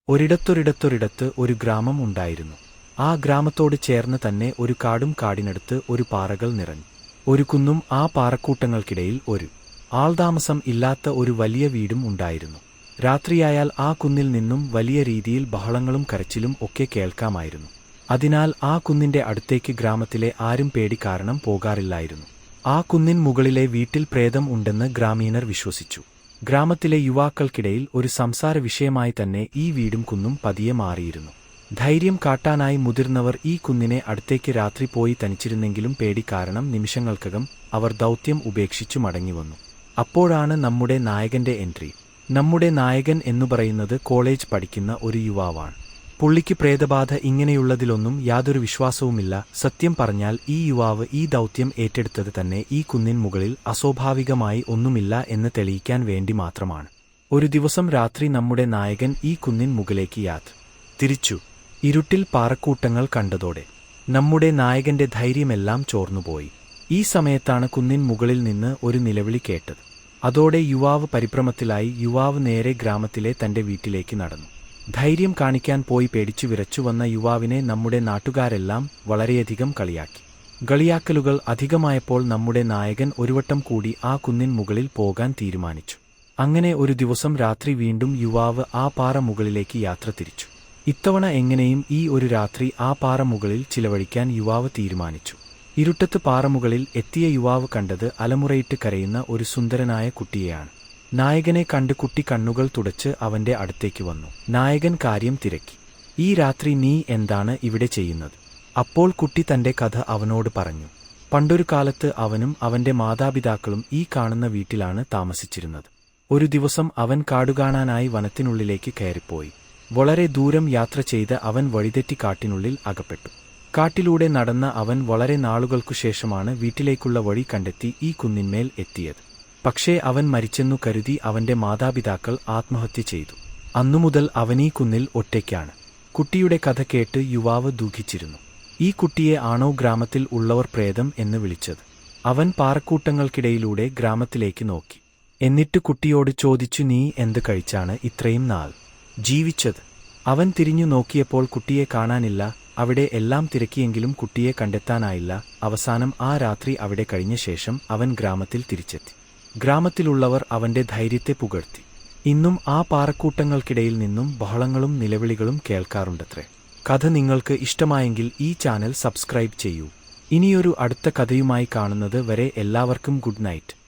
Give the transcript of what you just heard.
ഒരിടത്തൊരിടത്തൊരിടത്ത് ഒരു ഗ്രാമം ഉണ്ടായിരുന്നു. ആ ഗ്രാമത്തോട് ചേർന്ന് തന്നെ ഒരു കാടും കാടിനടുത്ത് ഒരു പാറകൾ നിറഞ്ഞു ഒരു കുന്നും ആ പാറക്കൂട്ടങ്ങൾക്കിടയിൽ ഒരു ആൾതാമസം ഇല്ലാത്ത ഒരു വലിയ വീടും ഉണ്ടായിരുന്നു. രാത്രിയായാൽ ആ കുന്നിൽ നിന്നും വലിയ രീതിയിൽ ബഹളങ്ങളും കരച്ചിലും ഒക്കെ കേൾക്കാമായിരുന്നു. അതിനാൽ ആ കുന്നിന്റെ അടുത്തേക്ക് ഗ്രാമത്തിലെ ആരും പേടി കാരണം പോകാറില്ലായിരുന്നു. ആ കുന്നിൻ മുകളിലെ വീട്ടിൽ പ്രേതം ഉണ്ടെന്ന് ഗ്രാമീണർ വിശ്വസിച്ചു. ഗ്രാമത്തിലെ യുവാക്കൾക്കിടയിൽ ഒരു സംസാര വിഷയമായി തന്നെ ഈ വീടും കുന്നും പതിയെ മാറിയിരുന്നു. ധൈര്യം കാട്ടാനായി മുതിർന്നവർ ഈ കുന്നിനെ അടുത്തേക്ക് രാത്രി പോയി തനിച്ചിരുന്നെങ്കിലും പേടി കാരണം നിമിഷങ്ങൾക്കകം അവർ ദൗത്യം ഉപേക്ഷിച്ചു മടങ്ങിവന്നു. അപ്പോഴാണ് നമ്മുടെ നായകന്റെ എൻട്രി. നമ്മുടെ നായകൻ എന്നു പറയുന്നത് കോളേജ് പഠിക്കുന്ന ഒരു യുവാവാണ്. പുള്ളിക്ക് പ്രേതബാധ ഇങ്ങനെയുള്ളതിലൊന്നും യാതൊരു വിശ്വാസവുമില്ല. സത്യം പറഞ്ഞാൽ ഈ യുവാവ് ഈ ദൗത്യം ഏറ്റെടുത്തത് തന്നെ ഈ കുന്നിൻ മുകളിൽ അസ്വാഭാവികമായി ഒന്നുമില്ല എന്ന് തെളിയിക്കാൻ വേണ്ടി മാത്രമാണ്. ഒരു ദിവസം രാത്രി നമ്മുടെ നായകൻ ഈ കുന്നിൻ മുകളിലേക്ക് യാത്ര തിരിച്ചു. ഇരുട്ടിൽ പാറക്കൂട്ടങ്ങൾ കണ്ടതോടെ നമ്മുടെ നായകന്റെ ധൈര്യമെല്ലാം ചോർന്നുപോയി. ഈ സമയത്താണ് കുന്നിൻ മുകളിൽ നിന്ന് ഒരു നിലവിളി കേട്ടത്. അതോടെ യുവാവ് പരിഭ്രമത്തിലായി. യുവാവ് നേരെ ഗ്രാമത്തിലെ തന്റെ വീട്ടിലേക്ക് നടന്നു. ധൈര്യം കാണിക്കാൻ പോയി പേടിച്ചു വിറച്ചു വന്ന യുവാവിനെ നമ്മുടെ നാട്ടുകാരെല്ലാം വളരെയധികം കളിയാക്കി. കളിയാക്കലുകൾ അധികമായപ്പോൾ നമ്മുടെ നായകൻ ഒരുവട്ടം കൂടി ആ കുന്നിൻ മുകളിൽ പോകാൻ തീരുമാനിച്ചു. അങ്ങനെ ഒരു ദിവസം രാത്രി വീണ്ടും യുവാവ് ആ പാറ മുകളിലേക്ക് യാത്ര തിരിച്ചു. ഇത്തവണ എങ്ങനെയും ഈ ഒരു രാത്രി ആ പാറ മുകളിൽ ചിലവഴിക്കാൻ യുവാവ് തീരുമാനിച്ചു. ഇരുട്ടത്ത് പാറമുകളിൽ എത്തിയ യുവാവ് കണ്ടത് അലമുറയിട്ട് കരയുന്ന ഒരു സുന്ദരനായ കുട്ടിയെയാണ്. നായകനെ കണ്ട് കുട്ടി കണ്ണുകൾ തുടച്ച് അവന്റെ അടുത്തേക്ക് വന്നു. നായകൻ കാര്യം തിരക്കി. ഈ രാത്രി നീ എന്താണ് ഇവിടെ ചെയ്യുന്നത്? അപ്പോൾ കുട്ടി തന്റെ കഥ അവനോട് പറഞ്ഞു. പണ്ടൊരു കാലത്ത് അവനും അവന്റെ മാതാപിതാക്കളും ഈ കാണുന്ന വീട്ടിലാണ് താമസിച്ചിരുന്നത്. ഒരു ദിവസം അവൻ കാടുകാണാനായി വനത്തിനുള്ളിലേക്ക് കയറിപ്പോയി. വളരെ ദൂരം യാത്ര ചെയ്ത് അവൻ വഴിതെറ്റി കാട്ടിനുള്ളിൽ അകപ്പെട്ടു. കാട്ടിലൂടെ നടന്ന അവൻ വളരെ നാളുകൾക്കു ശേഷമാണ് വീട്ടിലേക്കുള്ള വഴി കണ്ടെത്തി ഈ കുന്നിന്മേൽ എത്തിയത്. പക്ഷേ അവൻ മരിച്ചെന്നു കരുതി അവന്റെ മാതാപിതാക്കൾ ആത്മഹത്യ ചെയ്തു. അന്നുമുതൽ അവനീ കുന്നിൽ ഒറ്റയ്ക്കാണ്. കുട്ടിയുടെ കഥ കേട്ട് യുവാവ് ദുഃഖിച്ചിരുന്നു. ഈ കുട്ടിയെ ആണോ ഗ്രാമത്തിൽ ഉള്ളവർ പ്രേതം എന്ന് വിളിച്ചത്? അവൻ പാറക്കൂട്ടങ്ങൾക്കിടയിലൂടെ ഗ്രാമത്തിലേക്ക് നോക്കി. എന്നിട്ട് കുട്ടിയോട് ചോദിച്ചു, നീ എന്ത് കഴിച്ചാണ് ഇത്രയും നാൾ ജീവിച്ചത്? അവൻ തിരിഞ്ഞു നോക്കിയപ്പോൾ കുട്ടിയെ കാണാനില്ല. അവിടെ എല്ലാം തിരക്കിയെങ്കിലും കുട്ടിയെ കണ്ടെത്താനായില്ല. അവസാനം ആ രാത്രി അവിടെ കഴിഞ്ഞ ശേഷം അവൻ ഗ്രാമത്തിൽ തിരിച്ചെത്തി. ഗ്രാമത്തിലുള്ളവർ അവന്റെ ധൈര്യത്തെ പുകഴ്ത്തി. ഇന്നും ആ പാറക്കൂട്ടങ്ങൾക്കിടയിൽ നിന്നും ബഹളങ്ങളും നിലവിളികളും കേൾക്കാറുണ്ടത്രേ. കഥ നിങ്ങൾക്ക് ഇഷ്ടമായെങ്കിൽ ഈ ചാനൽ സബ്സ്ക്രൈബ് ചെയ്യൂ. ഇനിയൊരു അടുത്ത കഥയുമായി കാണുന്നത് വരെ എല്ലാവർക്കും ഗുഡ് നൈറ്റ്.